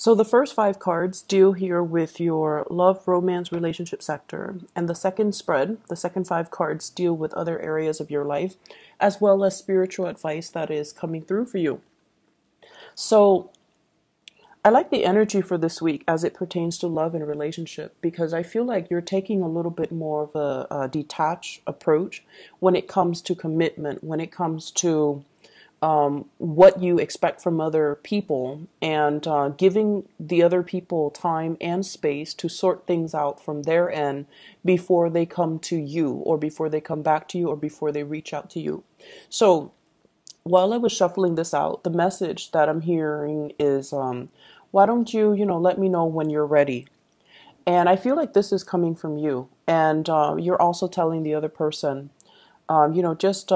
So the first five cards deal here with your love, romance, relationship sector. And the second spread, the second five cards deal with other areas of your life, as well as spiritual advice that is coming through for you. So I like the energy for this week as it pertains to love and relationship because I feel like you're taking a little bit more of a detached approach when it comes to commitment, when it comes to what you expect from other people, and giving the other people time and space to sort things out from their end before they come to you, or before they come back to you, or before they reach out to you. So while I was shuffling this out, the message that I'm hearing is, why don't you, let me know when you're ready? And I feel like this is coming from you. And you're also telling the other person, just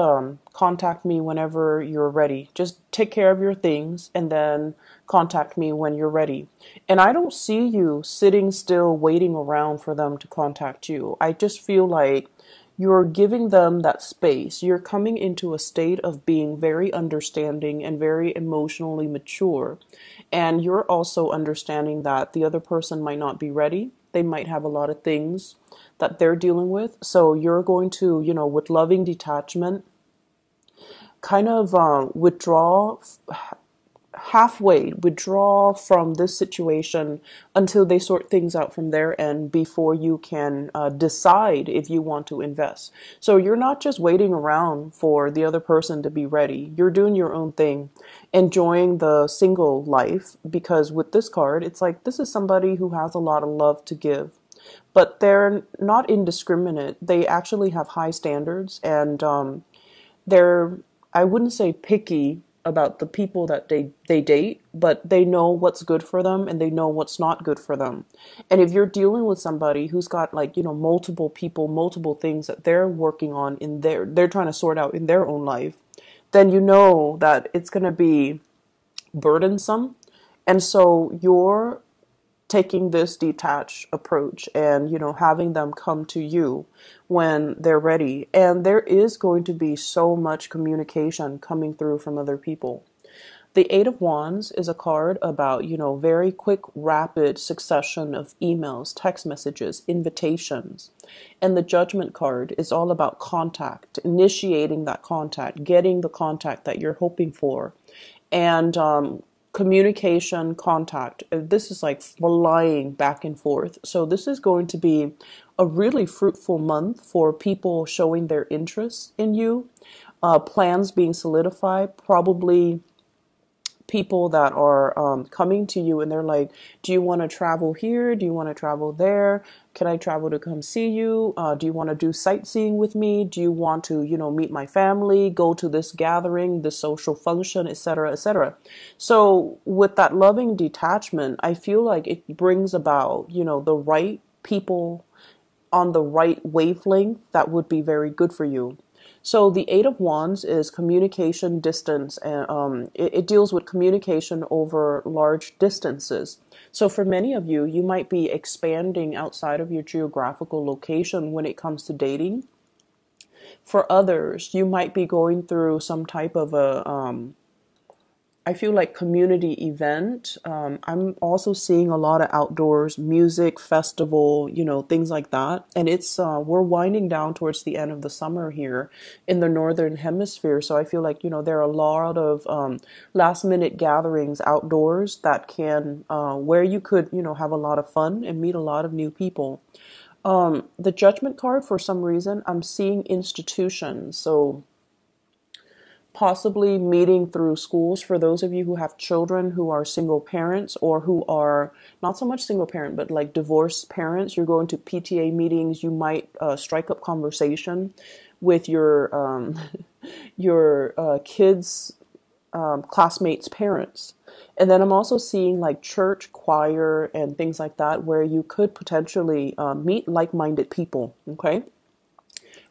contact me whenever you're ready. Just take care of your things and then contact me when you're ready. And I don't see you sitting still waiting around for them to contact you. I just feel like you're giving them that space. You're coming into a state of being very understanding and very emotionally mature. And you're also understanding that the other person might not be ready. They might have a lot of things that they're dealing with. So you're going to, with loving detachment, kind of withdraw from this situation until they sort things out from their end before you can decide if you want to invest. So you're not just waiting around for the other person to be ready. You're doing your own thing, enjoying the single life, because with this card, it's like this is somebody who has a lot of love to give. But they're not indiscriminate. They actually have high standards, and they're, I wouldn't say picky about the people that they date, but they know what's good for them and they know what's not good for them. And if you're dealing with somebody who's got multiple people, multiple things that they're working on they're trying to sort out in their own life, then you know that it's going to be burdensome. And so you're taking this detached approach and having them come to you when they're ready, and there is going to be so much communication coming through from other people. The Eight of Wands is a card about very quick, rapid succession of emails, text messages, invitations. And the Judgment card is all about contact, initiating that contact, getting the contact that you're hoping for, and communication, contact. This is like flying back and forth. So this is going to be a really fruitful month for people showing their interest in you, plans being solidified, probably people that are coming to you and they're like, do you want to travel here? Do you want to travel there? Can I travel to come see you? Do you want to do sightseeing with me? Do you want to, meet my family, go to this gathering, this social function, etc., etc.? So with that loving detachment, I feel like it brings about, the right people on the right wavelength that would be very good for you. So the Eight of Wands is communication distance, and it deals with communication over large distances. So for many of you, you might be expanding outside of your geographical location when it comes to dating. For others, you might be going through some type of I feel like community event. I'm also seeing a lot of outdoors music festival, things like that. And it's we're winding down towards the end of the summer here in the northern hemisphere. So I feel like there are a lot of last minute gatherings outdoors that can where you could have a lot of fun and meet a lot of new people. The Judgment card, for some reason, I'm seeing institutions. So possibly meeting through schools for those of you who have children who are single parents, or who are not so much single parent, but like divorced parents. You're going to PTA meetings. You might strike up conversation with your your kids' classmates' parents. And then I'm also seeing like church choir and things like that, where you could potentially meet like-minded people. Okay.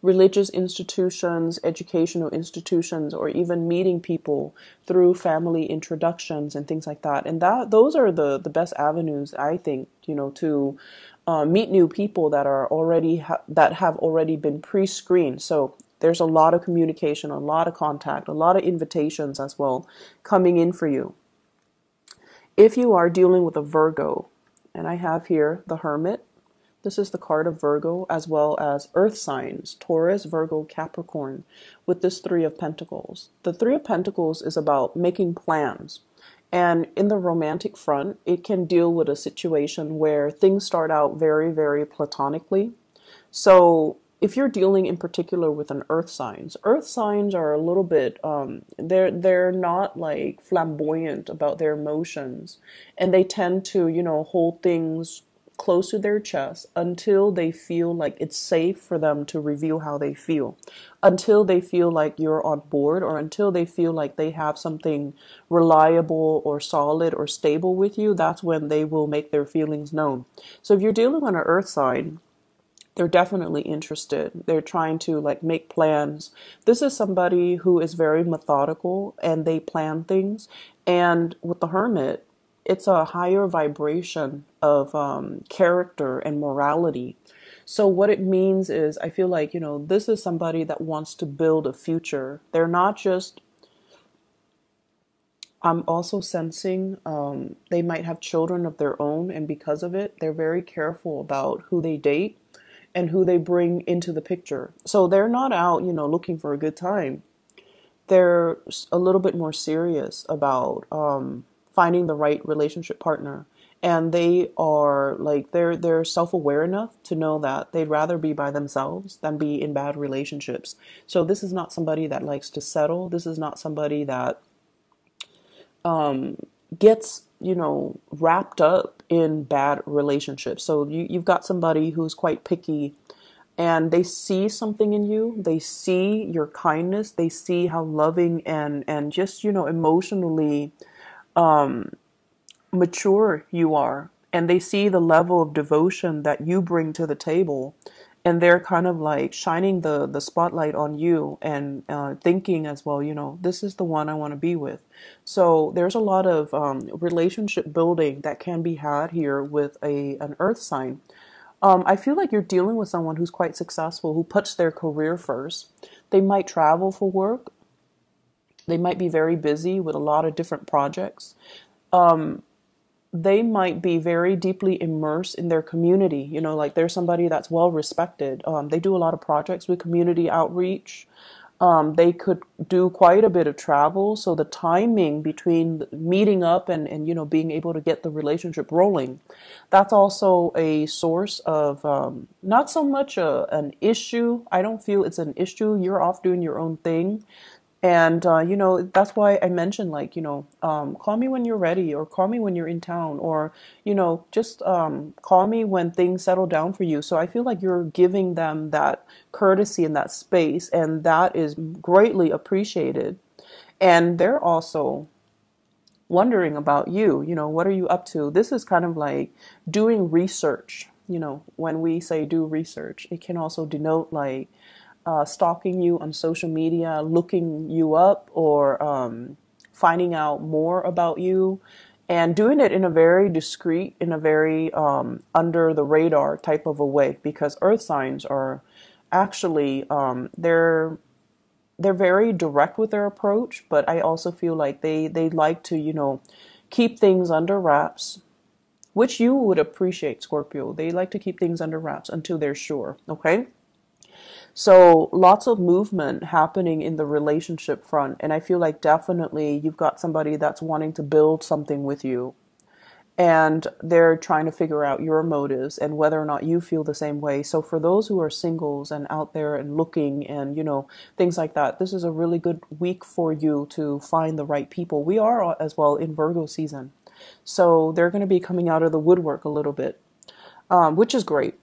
Religious institutions, educational institutions, or even meeting people through family introductions and things like that. And those are the best avenues, I think, to meet new people that are already that have already been pre-screened. So there's a lot of communication, a lot of contact, a lot of invitations as well coming in for you. If you are dealing with a Virgo, and I have here the Hermit, this is the card of Virgo, as well as earth signs, Taurus, Virgo, Capricorn, with this Three of Pentacles. The Three of Pentacles is about making plans. And in the romantic front, it can deal with a situation where things start out very, very platonically. So if you're dealing in particular with an earth signs are a little bit they're not like flamboyant about their emotions, and they tend to, hold things close to their chest until they feel like it's safe for them to reveal how they feel, until they feel like you're on board, or until they feel like they have something reliable or solid or stable with you. That's when they will make their feelings known. So if you're dealing on an earth sign, they're definitely interested. They're trying to like make plans. This is somebody who is very methodical and they plan things. And with the Hermit, it's a higher vibration of character and morality. So what it means is, I feel like, this is somebody that wants to build a future. They're not just, I'm also sensing they might have children of their own. And because of it, they're very careful about who they date and who they bring into the picture. So they're not out, looking for a good time. They're a little bit more serious about finding the right relationship partner. And they are like, they're self-aware enough to know that they'd rather be by themselves than be in bad relationships. So this is not somebody that likes to settle. This is not somebody that gets, wrapped up in bad relationships. So you've got somebody who's quite picky, and they see something in you. They see your kindness. They see how loving and just, emotionally mature you are. And they see the level of devotion that you bring to the table. And they're kind of like shining the spotlight on you and thinking as well, this is the one I want to be with. So there's a lot of relationship building that can be had here with an earth sign. I feel like you're dealing with someone who's quite successful, who puts their career first. They might travel for work. They might be very busy with a lot of different projects. They might be very deeply immersed in their community. Like they're somebody that's well respected. They do a lot of projects with community outreach. They could do quite a bit of travel. So the timing between meeting up and being able to get the relationship rolling, that's also a source of not so much an issue. I don't feel it's an issue. You're off doing your own thing. And, that's why I mentioned, like, call me when you're ready, or call me when you're in town, or, just call me when things settle down for you. So I feel like you're giving them that courtesy and that space, and that is greatly appreciated. And they're also wondering about you, what are you up to? This is kind of like doing research. When we say do research, it can also denote like stalking you on social media, looking you up, or finding out more about you, and doing it in a very discreet, in a very under the radar type of a way, because earth signs are actually they're very direct with their approach, but I also feel like they like to, keep things under wraps, which you would appreciate, Scorpio. They like to keep things under wraps until they're sure, okay? So lots of movement happening in the relationship front. And I feel like definitely you've got somebody that's wanting to build something with you. And they're trying to figure out your motives and whether or not you feel the same way. So for those who are singles and out there and looking and, things like that, this is a really good week for you to find the right people. We are as well in Virgo season. So they're going to be coming out of the woodwork a little bit, which is great.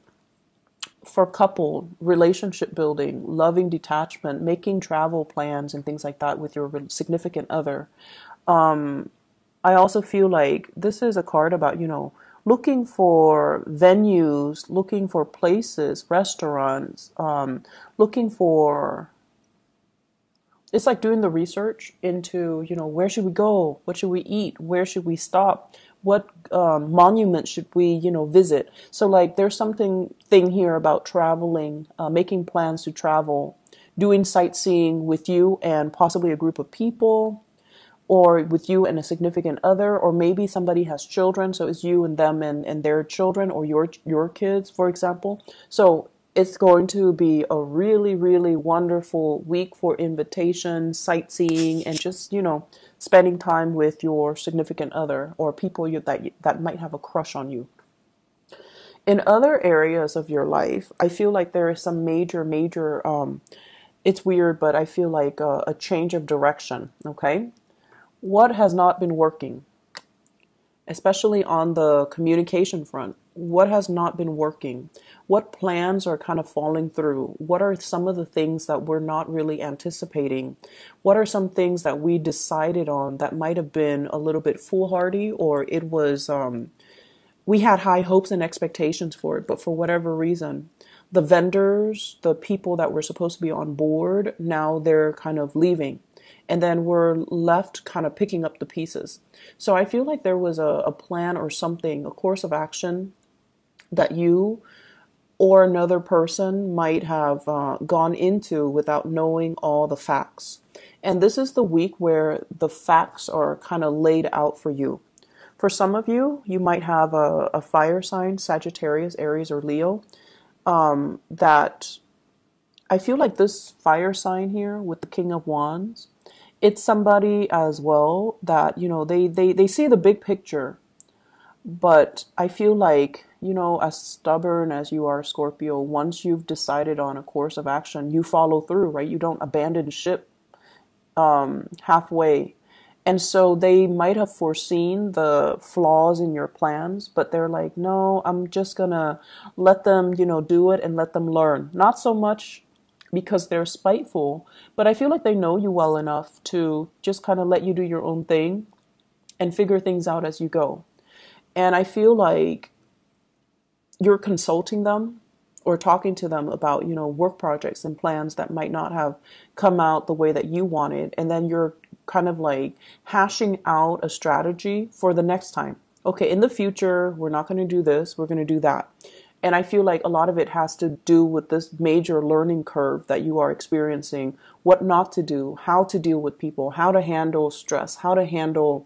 For couple, relationship building, loving detachment, making travel plans and things like that with your significant other. I also feel like this is a card about, looking for venues, looking for places, restaurants, looking for, it's like doing the research into, where should we go? What should we eat? Where should we stop? What monument should we, visit? So like there's something here about traveling, making plans to travel, doing sightseeing with you and possibly a group of people, or with you and a significant other, or maybe somebody has children, so it's you and them and their children, or your kids, for example. So it's going to be a really, really wonderful week for invitations, sightseeing, and just, spending time with your significant other or people that might have a crush on you. In other areas of your life, I feel like there is some major, it's weird, but I feel like a change of direction, okay? What has not been working, especially on the communication front? What has not been working? What plans are kind of falling through? What are some of the things that we're not really anticipating? What are some things that we decided on that might have been a little bit foolhardy, or it was, we had high hopes and expectations for it, but for whatever reason, the vendors, the people that were supposed to be on board, now they're kind of leaving. And then we're left kind of picking up the pieces. So I feel like there was a plan or something, a course of action that you or another person might have gone into without knowing all the facts. And this is the week where the facts are kind of laid out for you. For some of you, you might have a fire sign, Sagittarius, Aries, or Leo, that I feel like this fire sign here with the King of Wands, it's somebody as well that, they see the big picture, but I feel like, as stubborn as you are, Scorpio, once you've decided on a course of action, you follow through, right? You don't abandon ship halfway. And so they might have foreseen the flaws in your plans, but they're like, no, I'm just gonna let them, do it and let them learn. Not so much because they're spiteful, but I feel like they know you well enough to just kind of let you do your own thing and figure things out as you go. And I feel like you're consulting them or talking to them about, work projects and plans that might not have come out the way that you wanted. And then you're kind of like hashing out a strategy for the next time. Okay, in the future, we're not going to do this, we're going to do that. And I feel like a lot of it has to do with this major learning curve that you are experiencing, what not to do, how to deal with people, how to handle stress, how to handle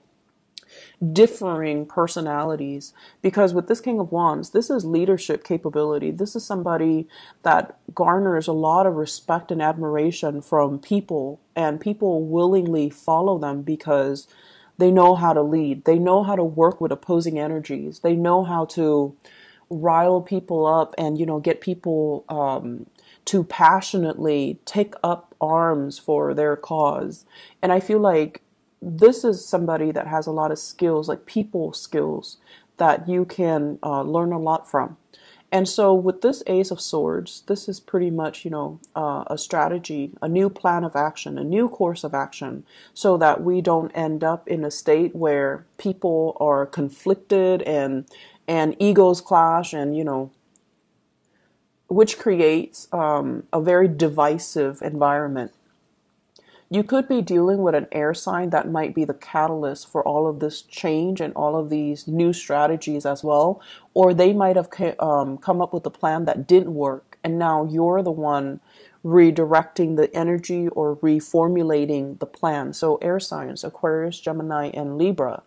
differing personalities. Because with this King of Wands, this is leadership capability. This is somebody that garners a lot of respect and admiration from people, and people willingly follow them because they know how to lead. They know how to work with opposing energies. They know how to rile people up and, get people to passionately take up arms for their cause. And I feel like this is somebody that has a lot of skills, like people skills, that you can learn a lot from. And so with this Ace of Swords, this is pretty much, a strategy, a new plan of action, a new course of action, so that we don't end up in a state where people are conflicted and egos clash, and, which creates a very divisive environment. You could be dealing with an air sign that might be the catalyst for all of this change and all of these new strategies as well. Or they might have come up with a plan that didn't work, and now you're the one redirecting the energy or reformulating the plan. So air signs, Aquarius, Gemini, and Libra.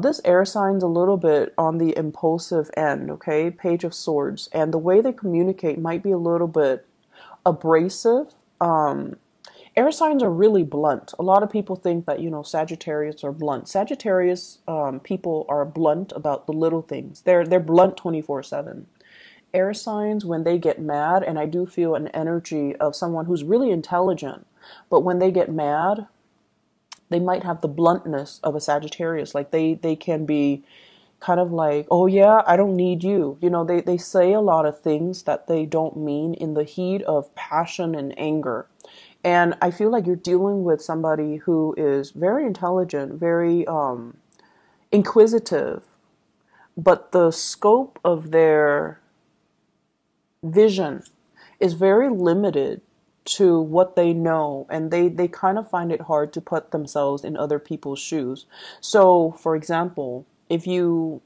This air sign's a little bit on the impulsive end, okay? Page of Swords. And the way they communicate might be a little bit abrasive. Air signs are really blunt. A lot of people think that, Sagittarius are blunt. Sagittarius people are blunt about the little things. They're blunt 24/7. Air signs, when they get mad, and I do feel an energy of someone who's really intelligent, but when they get mad, they might have the bluntness of a Sagittarius. Like they can be kind of like, oh yeah, I don't need you. They say a lot of things that they don't mean in the heat of passion and anger. And I feel like you're dealing with somebody who is very intelligent, very inquisitive, but the scope of their vision is very limited to what they know, and they kind of find it hard to put themselves in other people's shoes. So, for example, if you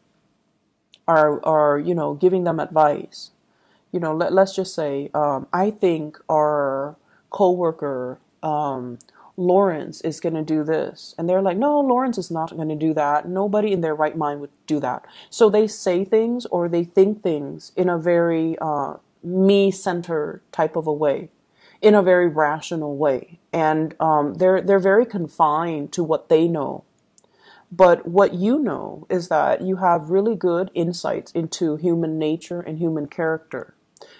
are giving them advice, let's just say, I think our coworker Lawrence is going to do this. And they're like, no, Lawrence is not going to do that. Nobody in their right mind would do that. So they say things or they think things in a very me-centered type of a way, in a very rational way. And they're very confined to what they know. But what you know is that you have really good insights into human nature and human character.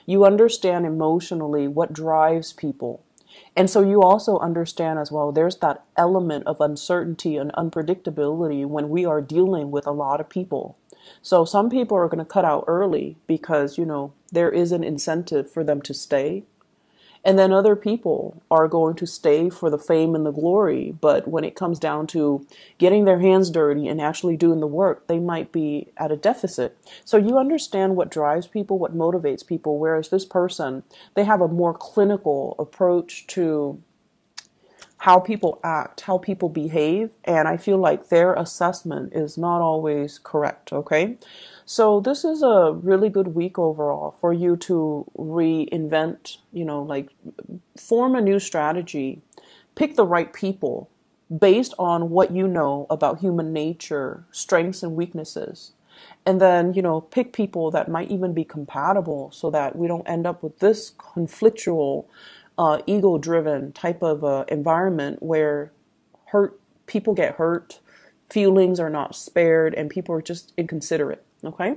You understand emotionally what drives people. And so you also understand as well, there's that element of uncertainty and unpredictability when we are dealing with a lot of people. So some people are going to cut out early because, there is an incentive for them to stay. And then other people are going to stay for the fame and the glory. But when it comes down to getting their hands dirty and actually doing the work, they might be at a deficit. So you understand what drives people, what motivates people. Whereas this person, they have a more clinical approach to how people act, how people behave, and I feel like their assessment is not always correct, okay? So this is a really good week overall for you to reinvent, form a new strategy, pick the right people based on what you know about human nature, strengths and weaknesses. And then, pick people that might even be compatible so that we don't end up with this conflictual, ego-driven type of environment where people get hurt, feelings are not spared, and people are just inconsiderate. Okay?